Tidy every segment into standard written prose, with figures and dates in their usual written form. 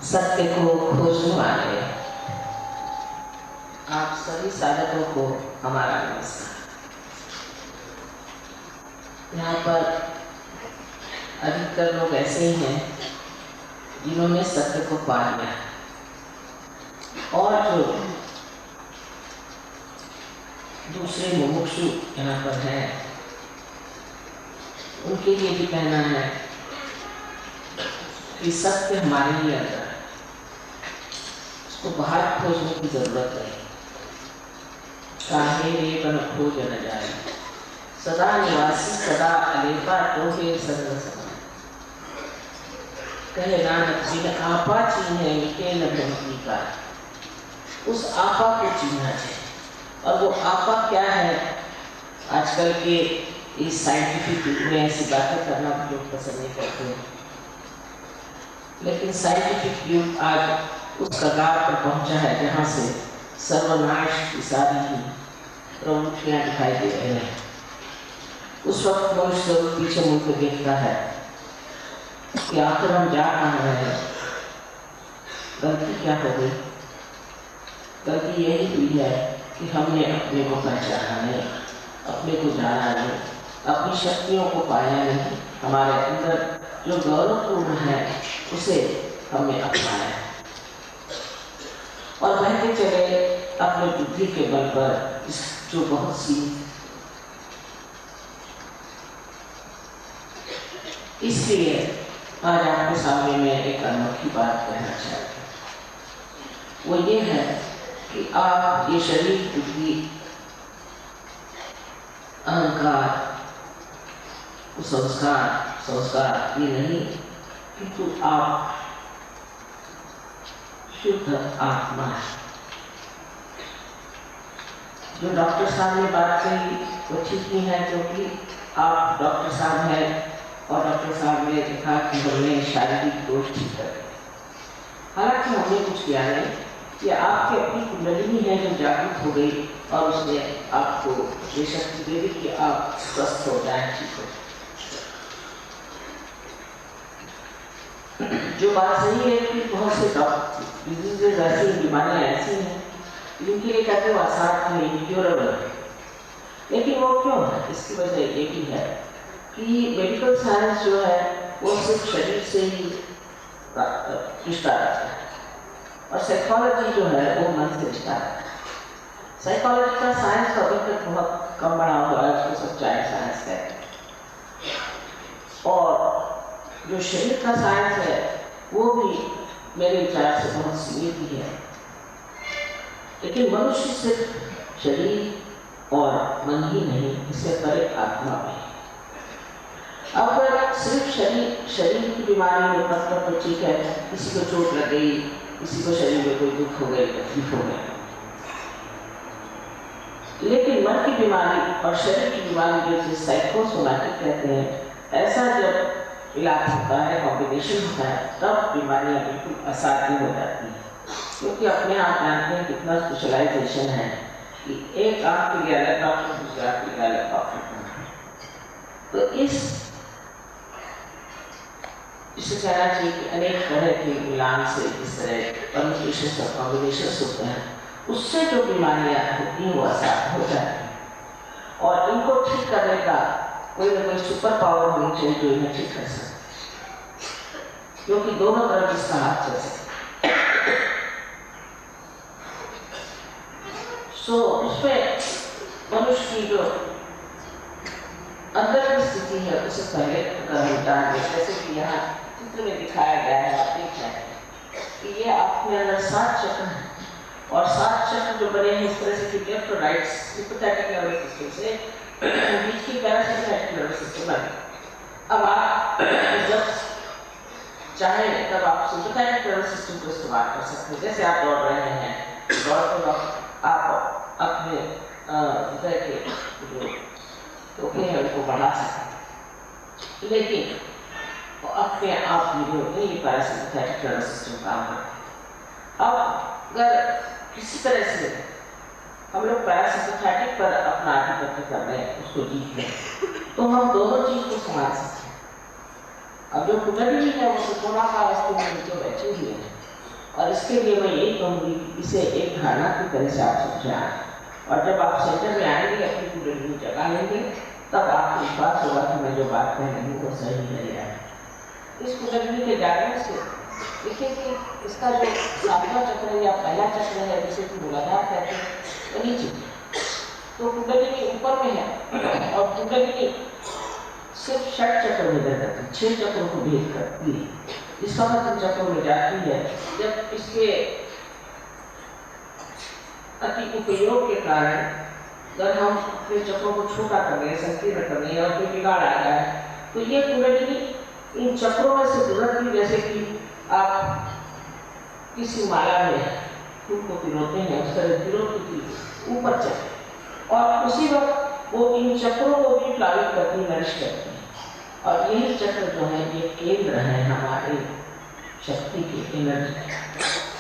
सत्य को खोजने वाले आप सभी साधकों को हमारा नमस्कार। यहाँ पर अधिकतर लोग ऐसे ही हैं जिन्होंने सत्य को पा लिया, और जो दूसरे मुमुक्षु यहाँ पर हैं उनके लिए भी कहना है कि सत्य हमारे लिए अंदर है, उसको बाहर खोजने की जरूरत नहीं। काहे रे बन खोज न जाए, सदा निवासी सदा अलेपा तोहे सर्व समान। कहे नानक बिन आपा चीन्हे मिटे न भ्रमति का। उस आपा को चीन्हना चाहिए, और वो आपा क्या है? आजकल के इस साइंटिफिक युग में ऐसी बातें करना लोग पसंद नहीं करते, लेकिन साइंटिफिक युग आज उस कगार पर पहुंचा है जहां से सर्वनाश की सारी ही प्रवृत्तियां दिखाई दे रही हैं। उस वक्त मनुष्य पीछे मुड़ कर देखता है कि आखिर हम जा कहाँ रहे हैं, गलती क्या हो गई? गलती यही हुई है कि हमने अपने को पहचाना नहीं, अपने को जाना नहीं, अपनी शक्तियों को पाया नहीं, हमारे अंदर जो गौरवपूर्ण है उसे हमने अपनाया और बहते चले अपने बुद्धि के बल पर, जो बहुत सी। इसलिए आज आपके सामने मैं एक अनोखी बात कहना चाहती हूँ। वो ये है कि आप ये शरीर, बुद्धि, अहंकार, संस्कार ये नहीं, किंतु आप शुद्ध आत्मा है। जो डॉक्टर साहब ने बात कही वो ठीक नहीं है, क्योंकि आप डॉक्टर साहब हैं और डॉक्टर साहब ने देखा कि हमने शारीरिक दोष ठीक कर दिए। हालांकि हमने कुछ किया नहीं, कि आपकी अपनी कुंडलिनी है जो जागृत हो गई और उसने आपको ये शक्ति दे दी कि आप स्वस्थ हो जाए, ठीक हो। जो बात सही है कि बहुत से डिजीजेज ऐसी, बीमारियां ऐसी हैं जिनके लिए कहते हो असाध्य, इनक्योरेबल है, लेकिन वो क्यों है? इसकी वजह ये भी है कि मेडिकल साइंस जो है वो सिर्फ शरीर से ही रिश्ता रखता है, और साइकोलॉजी जो है वो मन से रिश्ता रखता है। साइकोलॉजी का साइंस तो अभी तक बहुत कम बड़ा हुआ है, उसको सच्चाई साइंस कहते हैं, और जो शरीर का साइंस है वो भी मेरे विचार से बहुत सीमित ही है। लेकिन मनुष्य सिर्फ शरीर और मन ही नहीं, इससे परे आत्मा भी। अब सिर्फ शरीर की बीमारी में मतलब तो ठीक है, किसी को चोट लग गई, किसी को शरीर में कोई दुख हो गई, तकलीफ हो गई, लेकिन मन की बीमारी और शरीर की बीमारी जो जिसे साइकोसोमैटिक कहते हैं, ऐसा जब इलाज होता है, कॉम्बिनेशन होता है, तब बीमारियां बिल्कुल असाध्य हो जाती हैं। क्योंकि अपने आप जानते हैं कितना स्पेशलाइजेशन है कि एक आंख के लिए अलग डॉक्टर, दूसरे आंख के लिए अलग डॉक्टर। तो इसे कहना चाहिए कि अनेक तरह के मिलान से इस तरह परम्यूटेशन और कॉम्बिनेशन होते हैं, उससे जो बीमारियां होती हैं वो असाध्य हो जाती हैं, और इनको ठीक करने का कोई ना कोई सुपर पावर होनी चाहिए जो इन्हें ठीक कर सके, क्योंकि दोनों तरफ इसका हाथ चल सकता है। उसमें मनुष्य की जो अंदर की स्थिति है उसे पहले मिटाएंगे। जैसे कि यहाँ चित्र में दिखाया गया है, आप देख रहे हैं कि ये आपके अंदर 7 चक्र हैं, और 7 चक्र जो बने हैं इस तरह से कि लेफ्ट और राइट सिंपैथेटिक नर्वस सिस्टम से बीच की पैरासिम्पैथेटिक नर्वस सिस्टम बने। अब आप जब चाहे तब आप सिंपैथेटिक नर्वस सिस्टम को इस्तेमाल कर सकते हैं। जैसे आप दौड़ रहे हैं, दौड़ते वक्त आप अपने हृदय के जो टोके हैं उनको बढ़ा सकते हैं, लेकिन अपने आप में जो नहीं पैरासिम्पैथेटिक नर्वस सिस्टम काम करता है। अब अगर किसी तरह से हम लोग पैरासिम्पैथेटिक पर अपना आधिपत्य कर रहे हैं, उसको जीत लें, तो हम दोनों चीज को संभाल सकते हैं। अब जो कुंडली है वो त्रिकोणाकार अवस्था में जो बैठी हुई है, और इसके लिए मैं यही कहूँगी कि इसे एक धारणा की तरह से आप समझें। और जब आप सेंटर में आएंगे, अपनी कुंडलिनी जगा लेंगे, तब आपको विश्वास होगा कि मैं जो बात कह रही हूँ वो सही है। इस कुंडलिनी के जागरण से देखिए कि इसका जो सातवां चक्र या पहला चक्र है, जिसे कि मूलाधार कहते हैं, वो नीचे, तो कुंडलिनी ऊपर में है और कुंडलिनी सिर्फ 6 चक्र में रहती है, 6 चक्रों को भेद करती है। इस समय चक्रों में जाती है जब इसके अति उपयोग के कारण अगर हम अपने चक्रों को छोटा कर रहे हैं, संकीर्ण कर रहे हैं और कोई बिगाड़ आ रहा है, तो ये कुंडलिनी इन चक्रों में से गुजरती, जैसे कि आप किसी माला में फूल को पिरोते हैं, उस तरह पिरोती थी ऊपर चक्र, और उसी वक्त वो इन चक्रों को भी प्लावित करती, नरिश करती है। और यही चक्र जो है ये केंद्र है हमारे शक्ति के, एनर्जी।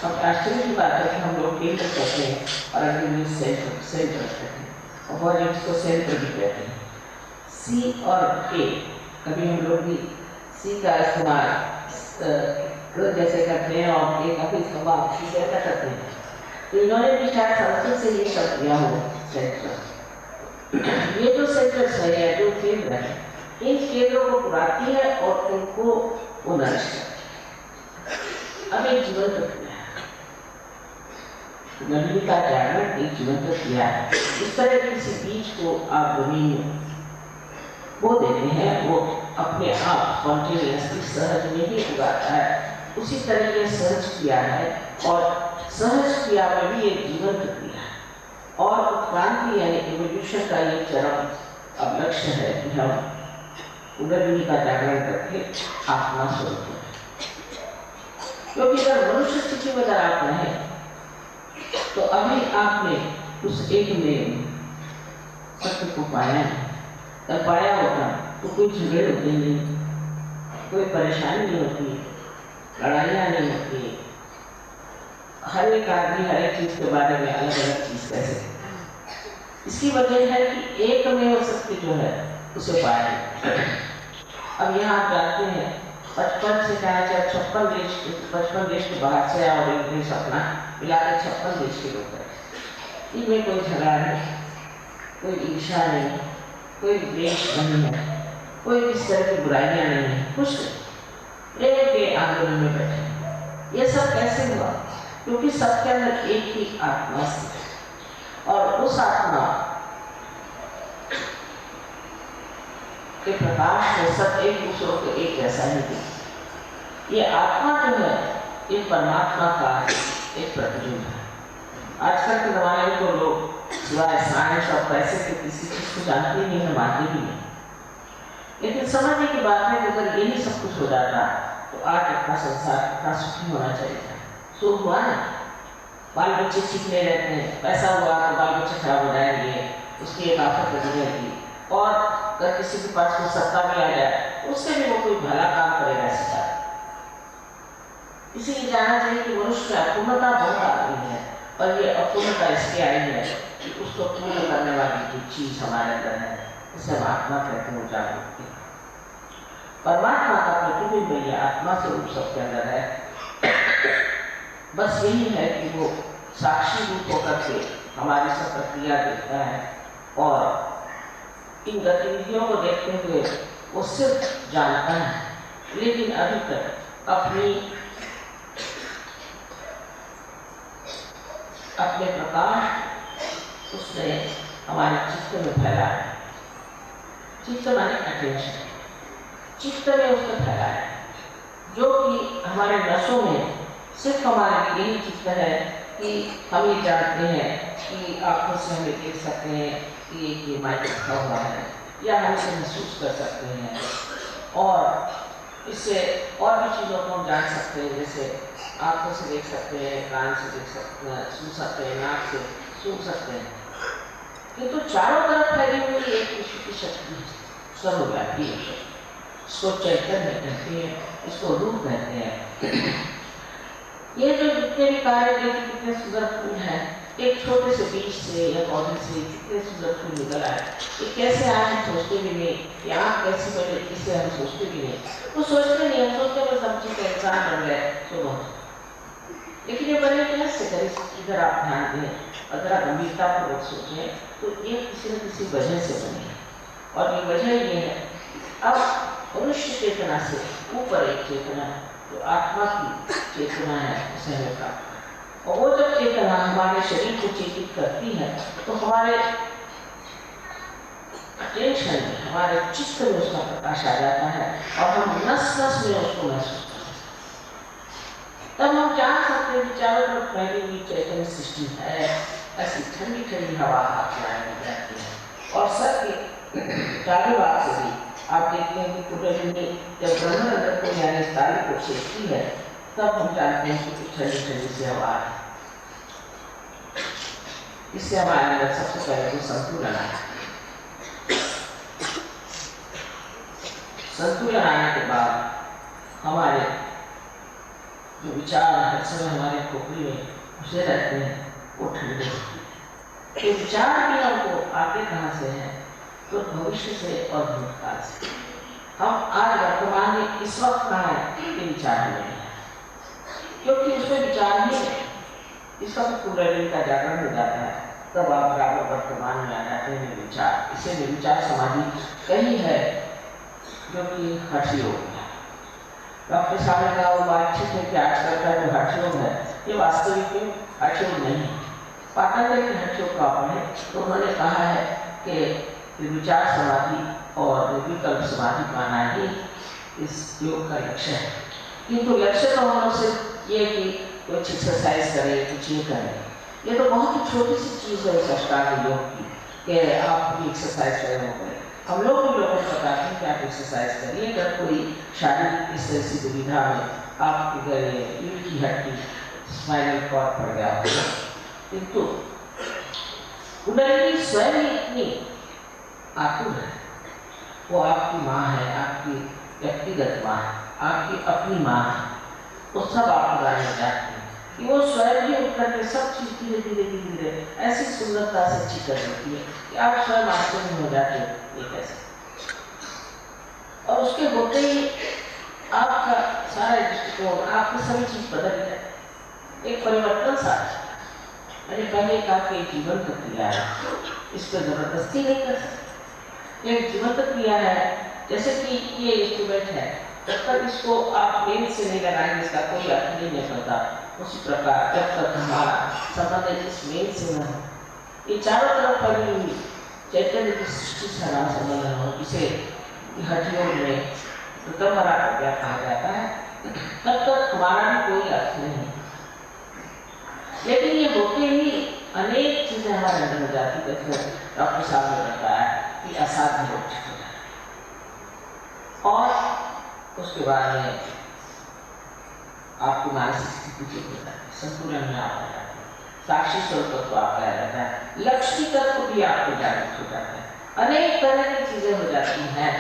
अब आश्चर्य की बात है कि हम लोग केंद्र कहते हैं और अंग्रेजी सेंटर कहते हैं, और बहुत इसको सेंटर भी कहते हैं। सी और के, कभी हम लोग भी सी का इस्तेमाल जैसे करते हैं और के का भी इस्तेमाल सी कैसा करते हैं, तो इन्होंने भी शायद संस्कृत से ये शब्द दिया हो, सेंटर। ये जो सेंटर है, जो केंद्र है, इन केंद्रों को पुराती है और उनको वो नरिश करती है। अब एक जीवन प्रक्रिया है, कुंडलिनी का जागरण एक जीवन प्रक्रिया है। इस तरह किसी बीज को आप जमीन में बो देते हैं, वो अपने आप स्पॉन्टेनियसली सहज में ही उगाता है। उसी तरह ये सहज क्रिया है, और सहज क्रिया में भी एक जीवन प्रक्रिया है, और उत्क्रांति यानी इवोल्यूशन का ये चरम अब लक्ष्य है कि हम कुंडलिनी का जागरण करके आत्मा स्वरूप है। क्योंकि अगर मनुष्य स्थिति में अगर आप रहें, तो अभी आपने उस एक में सत्य को पाया, तब पाया होता तो कोई झगड़े होते नहीं, कोई परेशानी नहीं होती, लड़ाइयाँ नहीं होती, हर एक आदमी हर एक चीज के बारे में अलग अलग चीज कह सकते। इसकी वजह है कि एक में वो सत्य जो है उसे पाया। अब यहाँ आप जानते हैं 55 से कहा जाए 56 देश, 55 देश के बाहर से और एक देश अपना मिलाकर 56 देश के लोग हैं। इनमें कोई झगड़ा नहीं, कोई ईर्ष्या नहीं, कोई द्वेष नहीं है, कोई इस तरह की बुराइयां नहीं है, कुछ प्रेम के आंदोलन में बैठे। ये सब कैसे हुआ? क्योंकि सबके अंदर एक ही आत्मा थी, और उस आत्मा के प्रकाश में सब एक दूसरों को एक जैसा ही थी। ये आत्मा जो है ये परमात्मा का एक प्रतिबिंब है। आजकल के जमाने में तो लोग सिवाय साइंस और पैसे के किसी चीज को जानते नहीं है, मानते भी नहीं। लेकिन समझने की बात है कि अगर यही सब कुछ हो जाता तो आज अपना संसार कितना सुखी होना चाहिए। सुख हुआ ना, बाल बच्चे ठीक नहीं रहते हैं, पैसा हुआ तो बाल बच्चे खराब हो जाएंगे, उसकी एक आफत लगी रहेगी। और अगर किसी के पास कोई सत्ता में आ जाए, उससे भी वो कोई भला काम करेगा ऐसा। इसीलिए जानना चाहिए कि मनुष्य में अपूर्णता बहुत आ रही है, और ये अपूर्णता इसकी आई है कि उसको पूर्ण करने वाली जो चीज हमारे अंदर है, उसे हम आत्मा कहते हैं, जागरूकता। परमात्मा का प्रतिबिंब ये आत्मा स्वरूप सबके अंदर है। बस यही है कि वो साक्षी रूप होकर के हमारी सब प्रक्रिया देखता है, और इन गतिविधियों को देखते हुए वो सिर्फ जानता है, लेकिन अभी तक अपने प्रकाश उसने हमारे चित्त में फैला है। चित्त माने अटेंशन, चित्त में उसने फैला है, जो कि हमारे नसों में सिर्फ हमारे लिए यही चित्त है कि हम ये जानते हैं कि आंखों से हमें देख सकते हैं कि ये माइक रखा हुआ है, या हम इसे महसूस कर सकते हैं, और इससे और भी चीज़ों को हम जान सकते हैं, जैसे आंखों से देख सकते हैं, कान से देख सकते हैं, सुन सकते हैं, नाक से सुन सकते हैं। किंतु चारों तरफ फैली हुई एक विश्व की शक्ति सर्वव्यापी है, इसको चैतन्य कहते हैं, इसको रूप कहते हैं। ये जो जितने भी कार्य देखिए कितने सुंदर फूल हैं, एक छोटे से बीज से या पौधे से कितने सुंदर फूल निकल आए, ये कैसे आए हम सोचते भी नहीं, या कैसे बने इसे हम सोचते भी नहीं, वो सोचते नहीं, हम सोचते बस हम चीज का इंसान बन गए तो बहुत। मेहनत से करें, इधर आप ध्यान दें और जरा गंभीरतापूर्वक सोचें, तो ये किसी न किसी वजह से बनी है। और ये वजह ये है, अब मनुष्य चेतना से ऊपर एक चेतना जो आत्मा की चेतना है उसे हमें प्राप्त, और वो जब चेतना हमारे शरीर को चेतित करती है तो हमारे अटेंशन में, हमारे चित्त में उसका प्रकाश आ जाता है और हम नस नस में उसको महसूस करते हैं। तब हम जान सकते हैं कि चारों तरफ फैली हुई चैतन्य सृष्टि है, ऐसी ठंडी ठंडी हवा हाथ में आने जाती है। और सत्य चारों बात से भी आप देखते हैं कि कुंडलिनी जब ब्रह्मांड को यानी ताली को छेड़ती है, तब हम जानते हैं कि ठंडी ठंडी सी हवा है। इससे हमारे अंदर सबसे पहले तो संतुलन आया। संतुलन आने के बाद हमारे जो विचार हर समय हमारे खोपड़ी में घुसे रहते हैं वो ठंडे होते हैं। ये विचार भी हमको आते कहाँ से हैं? तो भविष्य से और भूतकाल से। हम आज वर्तमान में इस वक्त कहाँ है ये विचार नहीं है, क्योंकि उसमें विचार ही है। इस वक्त कुंडलिनी का जागरण हो जाता है, तब आप बराबर वर्तमान में आ जाते हैं विचार। इसे विचार समाधि कही है जो कि हठ योग है। डॉक्टर साहब ने कहा वो बात ठीक है कि आजकल का जो हठ योग है ये वास्तविक में हठ योग नहीं है। पातंजलि के हठ योग का पढ़े तो उन्होंने कहा है कि विचार समाधि और विकल्प समाधि पाना ही इस योग का लक्ष्य है। किंतु लक्ष्य तो हम लोग सिर्फ ये कि कुछ एक्सरसाइज करें, कुछ ये करें, ये तो बहुत ही छोटी सी चीज़ है इस अष्टांग योग की कि आप भी एक्सरसाइज करें वो करें। हम लोग भी लोगों को बताते हैं कि आप एक्सरसाइज करिए। अगर कोई शारीरिक इस तरह से दुविधा में आपकी रीढ़ की हड्डी स्पाइनल कॉर्ड पड़ गया हो, किंतु कुंडलिनी स्वयं इतनी आतुर है, वो आपकी माँ है, आपकी व्यक्तिगत माँ है, आपकी अपनी माँ है, वो सब आपके बारे में जानती है कि वो स्वयं ही उठ करके सब चीज़ धीरे धीरे धीरे धीरे ऐसी सुंदरता से अच्छी कर देती है कि आप स्वयं आश्चर्य हो जाते हैं ये कैसे। और उसके होते ही आपका सारा दृष्टिकोण, आपकी सभी चीज बदल जाए, एक परिवर्तन सा। मैंने पहले कहा कि जीवन प्रक्रिया है, इस पर जबरदस्ती नहीं कर सकते। एक जीवन प्रक्रिया है, जैसे कि ये इंस्ट्रूमेंट है, जब तक इसको आप मेन से नहीं लगाएंगे इसका कोई अर्थ नहीं निकलता। उसी प्रकार जब तक हमारा संबंध इस मेन से न हो, ये चारों तरफ फैली हुई चैतन्य की सृष्टि से हमारा संबंध न हो, इसे हठ योग में ऋतंभरा प्रज्ञा कहा जाता है, तब तक हमारा भी कोई अर्थ नहीं। लेकिन ये होते ही अनेक चीजें हमारे अंदर हो जाती है। जैसे डॉक्टर साहब ने बताया कि असाध्य रोग ठीक हो जाए, और उसके बाद में आपकी मानसिक स्थिति ठीक हो जाती है, संतुलन में आप आ जाते हैं, साक्षी स्वरूप तत्व आपका आ जाता है, लक्ष्मी तत्व भी आपको जागृत हो जाता है, अनेक तरह की चीजें हो जाती हैं।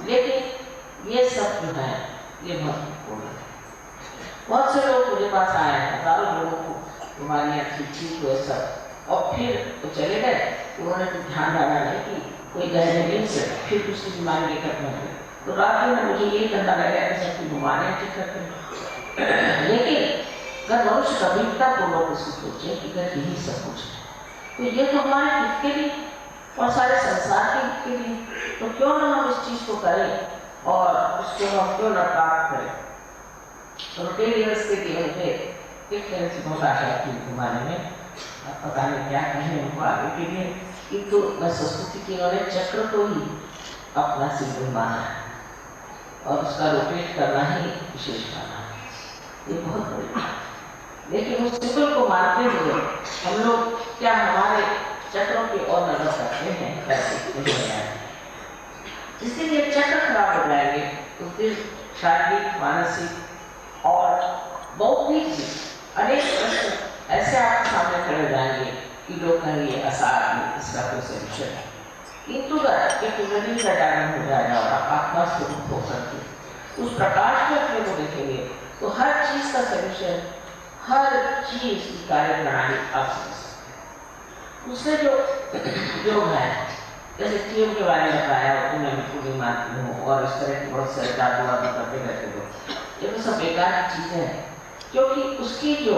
लेकिन ये सब जो है ये महत्वपूर्ण है। बहुत से लोग मुझे पास आए हैं, हजारों लोगों को बीमारियाँ ठीक हुए सब, और फिर वो चले गए, उन्होंने तो ध्यान डाला नहीं कि कोई गहरे नींद से फिर दूसरी बीमारी लेकर न हो। तो रात में मुझे ये करना लगा कि सबकी बीमारियाँ ठीक करते हैं। लेकिन अगर मनुष्य गंभीरतापूर्वक उसको सोचे कि अगर यही सब कुछ है तो ये तो हमारे हित के लिए और सारे संसार के हित के लिए, तो क्यों ना हम इस चीज़ को करें और उसको हम क्यों ना प्राप्त करें। रोटेरियंस के लिए मुझे एक तरह से बहुत आशा थी घुमाने में, पता नहीं क्या कहें उनको आगे के लिए, किंतु मैं सोचती थी कि उन्होंने चक्र को ही अपना सिंबल माना है और उसका रोटेट करना ही विशेष माना है, ये बहुत बड़ी बात है। लेकिन उस सिंबल को मानते हुए हम लोग क्या हमारे चक्रों की ओर नजर करते हैं, कैसे इसीलिए चक्र खराब हो जाएंगे तो फिर शारीरिक, मानसिक और बौद्धिक अनेक प्रश्न ऐसे आपके सामने खड़े हो जाएंगे कि लोग कहेंगे असाध्य, इसका कोई सोल्यूशन है। किंतु कुंडलिनी का जागरण हो जाएगा और आप आत्मा स्वरूप हो सकते उस प्रकाश में अपने को देखेंगे तो हर चीज का सोल्यूशन, हर चीज की कार्य प्रणाली आप समझ सकते हैं। उससे जो योग है, जैसे टीम के बारे में बताया, मैं पूरी मानती हूँ और इस तरह की बहुत सारे जादू वादू करते रहते लोग, ये तो सब बेकार की चीजें हैं, क्योंकि उसकी जो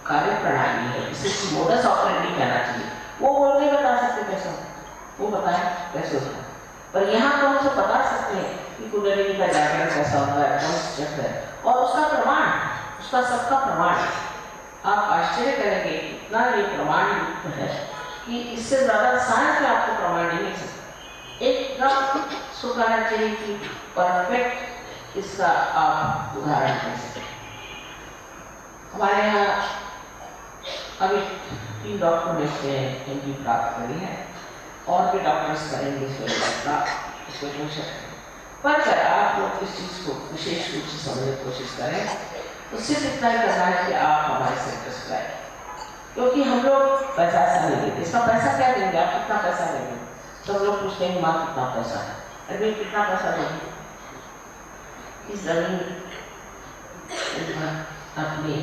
कार्य प्रणाली है, इसे मोडस ऑपरेंडी कहना चाहिए। वो बोल के बता सकते कैसे होता है, वो बताए कैसे होता है, पर यहाँ तो हमसे बता सकते हैं कि कुंडलिनी का जागरण कैसा होता है, कौन सा चक्र है, और उसका प्रमाण, उसका सबका प्रमाण। आप आश्चर्य करेंगे इतना ये प्रमाण युक्त है कि इससे ज़्यादा साइंस में आपको प्रमाण नहीं मिल सकता। एकदम शुक्राचार्य चाहिए कि परफेक्ट इसका आप उदाहरण दे सकते। हमारे यहाँ अभी 3 डॉक्टर में से एमडी प्राप्त करी है, और भी डॉक्टर्स करेंगे इसको कोशिश। पर अगर आप लोग इस चीज़ को विशेष रूप से समझने की कोशिश करें तो सिर्फ इतना ही करना है कि आप हमारे सेंटर्स पर आए, क्योंकि हम लोग पैसा ऐसा नहीं देते। इसका पैसा क्या देंगे, आप कितना पैसा देंगे? सब लोग पूछते हैं माँ कितना पैसा है, अरे कितना पैसा देंगे? इस जमीन अपनी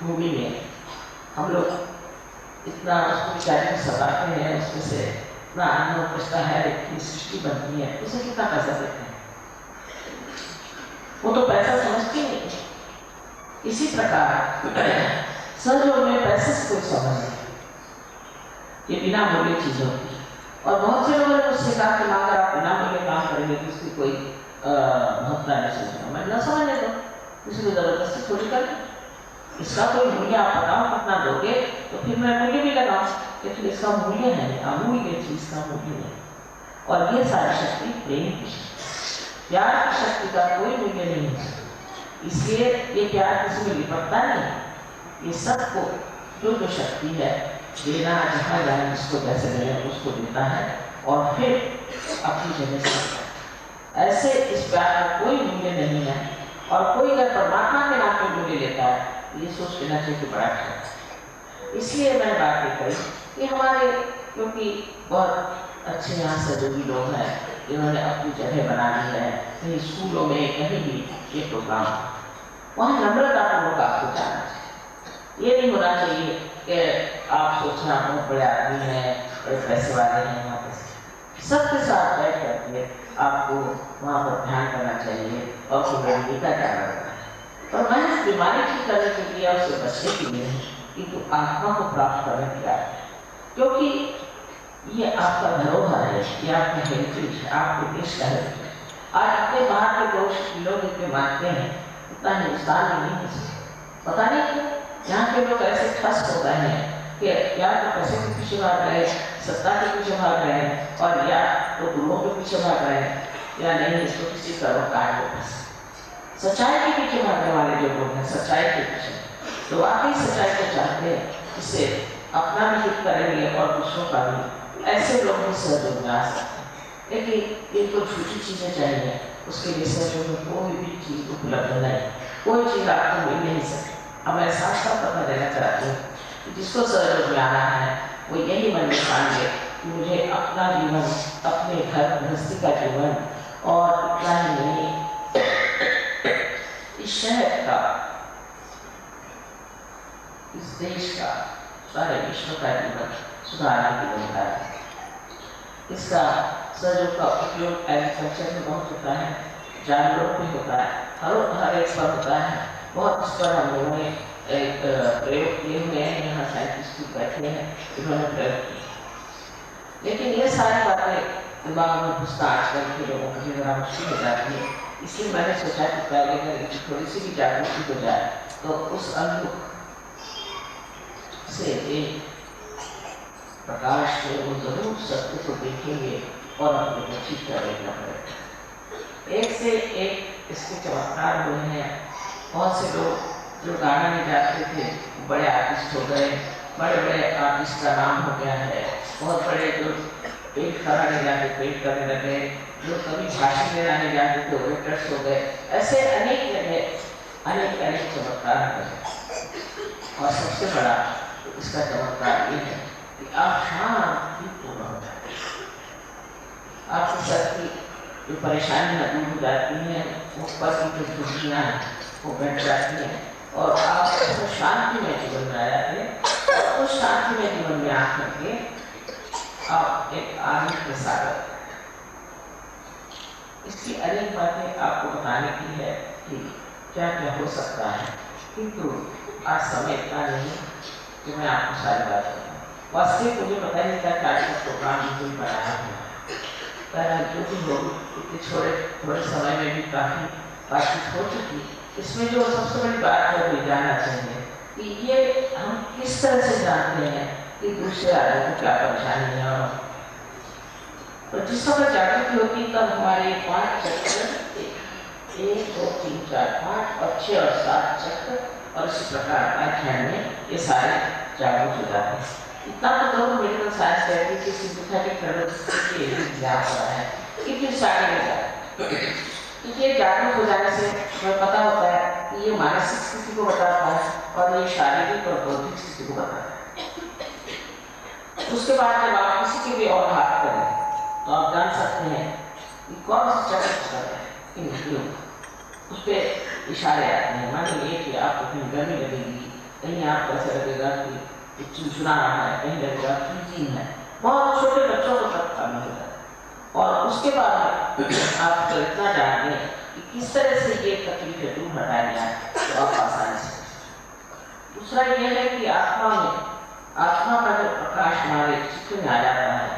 भूमि में हम लोग इतना उसको विचार सताते हैं, उसमें से इतना अन्न उपजता है, इतनी सृष्टि बनती है, उसे कितना पैसा देते हैं? वो तो पैसा समझती नहीं। इसी प्रकार सहयोग में पैसे से कोई समझ नहीं, ये बिना मूल्य चीज होती है। और बहुत से लोगों ने मुझसे कहा कि अगर आप बिना मूल्य काम करेंगे तो उसकी कोई महत्ता नहीं समझेगा। मैं न समझने दो, किसी को जबरदस्ती थोड़ी कर, इसका कोई मूल्य आप बताओ कितना दोगे तो फिर मैं मूल्य भी लगाऊं, लेकिन इसका मूल्य है अमूल्य चीज का मूल्य है। और ये सारी शक्ति प्रेम की शक्ति, प्यार की शक्ति का कोई मूल्य नहीं है। इसलिए ये प्यार किसी में लिपटता नहीं, ये सबको जो शक्ति है देना, जहाँ जाए जिसको जैसे मिले उसको देता है और फिर अपनी जगह से। ऐसे इस प्यार का कोई मूल्य नहीं है, और कोई अगर परमात्मा के नाम पे मूल्य लेता है ये सोच लेना चाहिए कि बड़ा अच्छा है। इसलिए मैंने बात ये कही कि हमारे क्योंकि बहुत अच्छे यहाँ से जो भी लोग हैं इन्होंने अपनी जगह बना ली है, कहीं स्कूलों में कहीं भी ये प्रोग्राम, वहाँ नम्रतापूर्वक आपको जाना चाहिए। ये नहीं होना चाहिए कि आप सोचना बहुत बड़े आदमी हैं, बड़े पैसे वाले हैं, वहाँ पे सबके साथ बैठ करके आपको वहाँ पर ध्यान करना चाहिए और कुंडलिनी का ध्यान रखना है। और मैं इस बीमारी ठीक करने के लिए, उससे बचने के लिए किंतु आत्मा को प्राप्त करने के लिए, क्योंकि ये आपका धरोहर है, ये आपका हेरिटेज है, आपके देश का हेरिटेज है। आज अपने बाहर के लोग इतने मानते हैं, इतना हिंदुस्तान में नहीं है। पता नहीं क्यों यहाँ के लोग ऐसे ठस हो गए हैं कि या तो पैसे के पीछे भाग रहे हैं, सत्ता के पीछे भाग रहे हैं, और या तो गुरुओं के पीछे भाग रहे हैं, या नहीं इसको किसी सरोकार के पास। सच्चाई के पीछे भागने वाले जो लोग हैं, सच्चाई के पीछे तो वाकई सच्चाई को चाहते हैं, इससे अपना भी हित करेंगे और दूसरों का भी, ऐसे लोग भी सहयोग में आ सकते हैं। लेकिन इनको झूठी चीजें चाहिए, उसके लिए सहयोग में कोई भी चीज उपलब्ध नहीं, कोई चीज आपको मिल नहीं सकती। अब मैं साफ साफ पता देना चाहती हूँ कि जिसको सहयोग में आना है वो यही मन में ठान ले कि मुझे अपना जीवन, अपने घर गृहस्थी का जीवन, और इतना ही नहीं इस शहर का, इस देश का, सारे विश्व का जीवन सुधारने की बनता है। इसका सहयोग का उपयोग एग्रीकल्चर में बहुत होता है, जानवरों में होता है, हर एक पर होता है। बहुत इस पर हम लोगों ने एक प्रयोग किए हुए हैं, यहाँ साइंटिस्ट बैठे हैं, इन्होंने प्रयोग किए। लेकिन ये सारी बातें दिमाग में घुसना आजकल के लोगों के लिए बड़ा मुश्किल हो जाती है। इसलिए मैंने सोचा कि पहले अगर थोड़ी सी भी जागृति हो जाए तो उस अंग से एक प्रकाश से वो जरूर सत्य को देखेंगे और अपने को ठीक करेगा। एक से एक इसके चमत्कार हुए हैं। बहुत से लोग जो गाना नहीं जाते थे बड़े आर्टिस्ट हो गए, बड़े बड़े आर्टिस्ट का नाम हो गया है। बहुत बड़े जो पेंट कराने जाते पेंट करने लगे, जो कभी भाषण देना नहीं जाते थे ओरेटर्स हो गए। ऐसे अनेक जगह अनेक चमत्कार हुए। और सबसे बड़ा इसका चमत्कार ये है कि आप शांतिपूर्ण हो जाते हैं, आपकी सर की जो परेशानियाँ दूर हो जाती हैं, ऊपर की जो दुनिया है वो बैठ जाती है और आप शांति में जीवन में आ जाते हैं। और उस शांति में जीवन में आकर के आप एक आनंद के सागर। इसकी अनेक बातें आपको बताने की है कि क्या क्या हो सकता है, किंतु आज समय इतना नहीं कि मैं आपको सारी बात बताऊँ। वास्तविक मुझे पता नहीं था कि आज का प्रोग्राम बिल्कुल बनाया हुआ है, जो भी हो इतने थोड़े समय में भी काफ़ी बातचीत हो चुकी। इसमें जो सबसे बड़ी बात है वो जानना चाहिए कि ये हम किस तरह से जानते हैं कि दूसरे आदमी को क्या परेशानी है। और जिस समय जागृति होती तब हमारे 5 चक्र 1 2 3 4 5 और 6 और 7 चक्र और इसी प्रकार आख्यान में ये सारे जागरूक हो जाते हैं। इतना तो मेडिकल साइंस कहती है कि सिंथेटिक के एग्जाम पढ़ा है कि सारे में जाए, क्योंकि ये जागरूक हो जाने से हमें पता होता है कि ये मानसिक स्थिति को बताता है और ये शारीरिक और बौद्धिक स्थिति को बताता है। उसके बाद जब आप किसी के भी और हाथ करें तो आप जान सकते हैं कि कौन सी चक्र कर रहे हैं, उस पर इशारे आते हैं। मान लीजिए कि आपको कहीं गर्मी लगेगी, कहीं आपको ऐसा लगेगा कि चुनचुना रहा है, कहीं लगेगा फ्रीजिंग है, बहुत छोटे बच्चों को तक करना होता है। और उसके बाद आप इतना जान लें कि किस तरह से ये तकलीफें दूर हटाया जाए तो आप आसानी से। दूसरा यह है कि आत्मा का जो प्रकाश हमारे चित्र में आ जाता है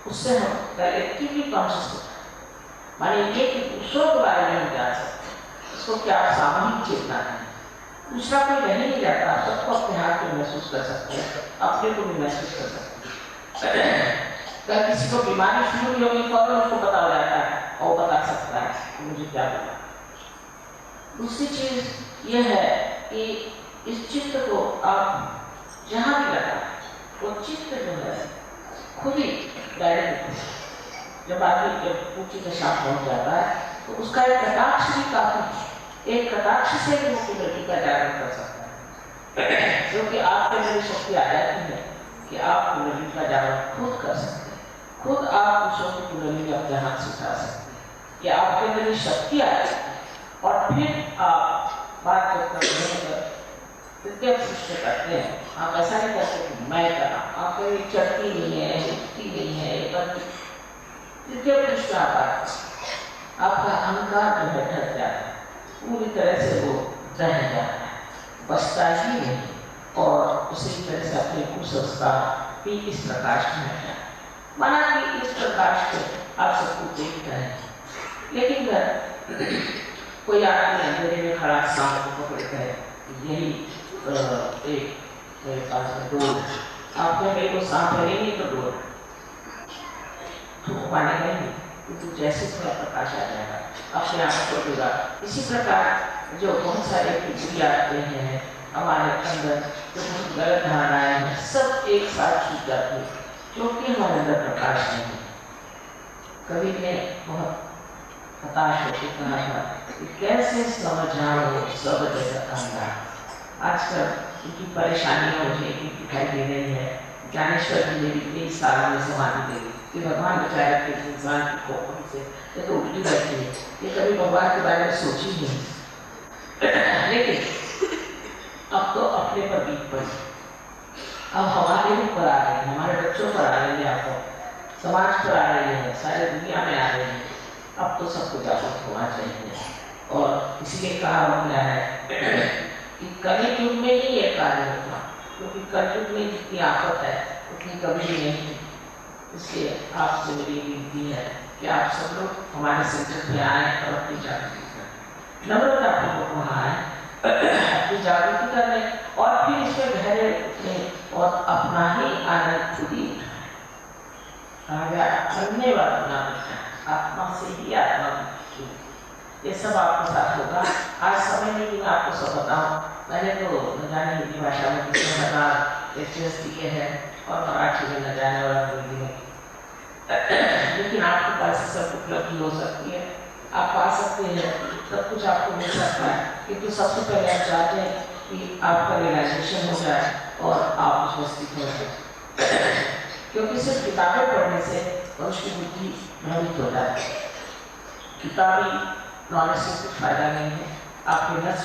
उससे हम कलेक्टिवली कॉन्शियस होते हैं। माने ये कि दूसरों के बारे में हम जान सकते हैं, इसको क्या सामूहिक चेतना है। दूसरा कोई नहीं जाता, सबको अपने हाथ में महसूस कर सकते हैं, अपने को भी महसूस कर सकते हैं। अगर किसी को बीमारी शुरू भी होगी तो उसको पता हो जाता है और बता सकता है कि मुझे क्या पता। दूसरी चीज यह है कि इस चित्र को आप जहाँ भी लगाएं वो चित्र जो है खुद ही डायरेक्ट जब आदमी ऊंची दशा पहुंच जाता है तो उसका एक कटाक्ष भी काफी, एक कटाक्ष से भी वो कुदरती का जागरण कर सकता है, क्योंकि आपके अंदर शक्ति आ जाती है कि आप कुंडली का जागरण खुद कर सकते हैं, खुद आप दूसरों की कुंडली में अपने हाथ से उठा सकते हैं, कि आपके अंदर शक्ति आ जाती है। और फिर आप बात जब करते हैं तृतीय पुरुष से करते हैं, आप ऐसा नहीं करते कि मैं कर रहा हूँ, आप कहीं चढ़ती नहीं है, उठती नहीं है, तृतीय पुरुष में आपका अहंकार जो है ढक जाता है, पूरी तरह से वो रह जाता है, बचता ही नहीं। और उसी तरह से अपने कुसंस्कार भी इस प्रकाश में आ जाए। माना कि इस प्रकाश को आप सब कुछ देखते हैं, लेकिन कोई आदमी अंधेरे में खड़ा सांप को पकड़ता है, यही एक मेरे पास में डोर, आपने मेरे को सांप है नहीं तो डोर तो पाने का नहीं, क्योंकि जैसे थोड़ा प्रकाश आ जाएगा अपने आप को देगा। इसी प्रकार जो बहुत सारे कुछ आते हैं हमारे अंदर, जो बहुत गलत धारणाएं हैं, सब एक साथ छूट जाती है, क्योंकि हमारे अंदर प्रकाश नहीं है। कवि ने बहुत हताश होकर कहा था कि कैसे समझाओ सब जगत अंधा। आजकल उनकी परेशानियां मुझे दिखाई दे रही है। ज्ञानेश्वर जी ने भी 23 साल में समाधि दे दी कि भगवान बचाए के इंसान की खोपड़ी से, ये तो उल्टी बैठी है, ये कभी भगवान के बारे में सोची नहीं। लेकिन अब तो अपने पर बीत पड़ी, अब हमारे ऊपर आ रही है, हमारे बच्चों पर आ रही है, आपको समाज पर आ रही है, सारी दुनिया में आ रही है। अब तो सबको जागरूक होना चाहिए। और इसलिए कहा गया है कि कलयुग युग में ही ये कार्य होगा, क्योंकि कलयुग में जितनी आफत है उतनी कभी भी नहीं। इसलिए आपसे मेरी विनती है कि आप सब लोग हमारे सेंटर पे आए और अपनी जागृति करें, नम्रता पूर्वक वहाँ आए, अपनी जागृति करें और फिर इसमें गहरे उठें और अपना ही आनंद खुद ही धन्यवाद बना आत्मा से ही आत्मा। ये सब आपके साथ होगा। आज समय नहीं कि मैं आपको सब बताऊं, मैंने तो न जाने हिंदी भाषा में कितने हजार लेक्चर्स दिए हैं और मराठी में न जाने वाला हिंदी में, लेकिन आपके पास सब उपलब्धि हो सकती है, आप पा सकते हैं, सब कुछ आपको मिल सकता है। किंतु सबसे पहले हम चाहते हैं कि आपका रियलाइजेशन हो जाए और आप उसमें स्थित हो जाए, क्योंकि सिर्फ किताबें पढ़ने से मनुष्य की बुद्धि भ्रमित हो जाती है। किताबी नॉलेज से कुछ फायदा नहीं है। आपके नस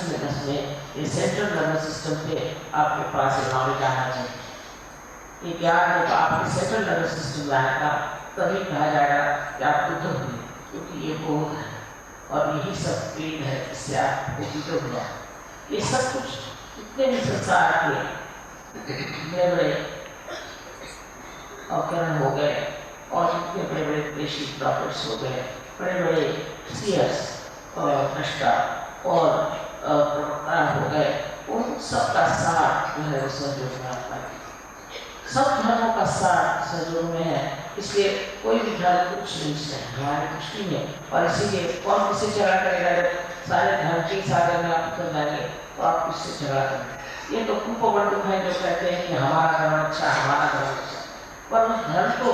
में ये सेंट्रल नर्वस सिस्टम पे आपके पास ये नॉलेज आना चाहिए। ये ज्ञान जब आपके सेंट्रल नर्वस सिस्टम में आएगा तभी कहा जाएगा कि आप बुद्ध हुए, क्योंकि ये बोध है और यही सब वेद है, इससे आप बुद्ध हुआ। ये सब कुछ जितने भी संसार के बड़े बड़े अवकरण हो गए और जितने बड़े बड़े कृषि प्रॉफिट्स हो गए, बड़े बड़े सीएस और दृष्टा और प्रवक्ता हो गए, उन सबका सार जो है वो सहयोग में आता है। सब धर्मों का सार सहयोग में है, इसलिए कोई भी धर्म कुछ नहीं है, हमारे कुछ नहीं है। और इसीलिए कौन किसी झगड़ा करेगा? जब सारे धर्म के सागर में आप कर जाएंगे तो आप किससे झगड़ा करेंगे? ये तो कुपवंडु है जो कहते हैं कि हमारा धर्म अच्छा, हमारा धर्म अच्छा, पर उस धर्म को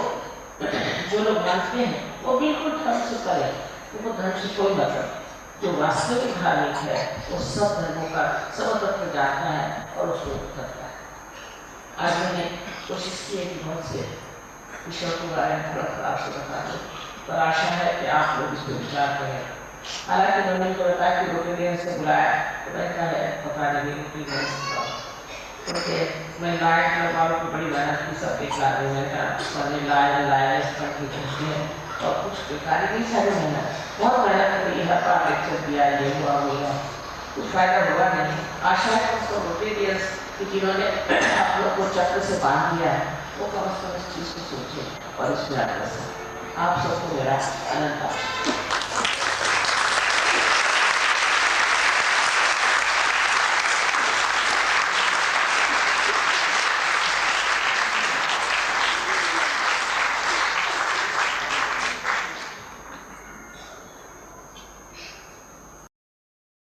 जो लोग मानते हैं वो बिल्कुल धर्म से करें, उनको धर्म से कोई मतलब। जो वास्तविक धार्मिक है वो सब धर्मों का सब तत्व जानता है और उसको करता है। आज मैंने कोशिश की है कि बहुत से विषयों के बारे में थोड़ा थोड़ा आपसे बता दूं, पर आशा है कि आप लोग इस पर विचार करें। हालांकि मैंने उनको बताया कि रोटेरियन से बुलाया तो मैंने कहा है पता नहीं रोटेरियन से बुलाओ, क्योंकि मैं लाइट वालों की बड़ी मेहनत की, सब बेकार है। मैंने कहा लाए इस पर की और कुछ बेकार नहीं, सारी मेहनत बहुत मेहनत करी है, पर लेक्चर दिया, ये हुआ वो हुआ, कुछ फायदा हुआ नहीं। आशा है उसको रोटेरियंस कि जिन्होंने आप लोग को चक्र से बांध दिया है वो कम से कम इस चीज़ को सोचें और इसमें आप सबको मेरा अनंत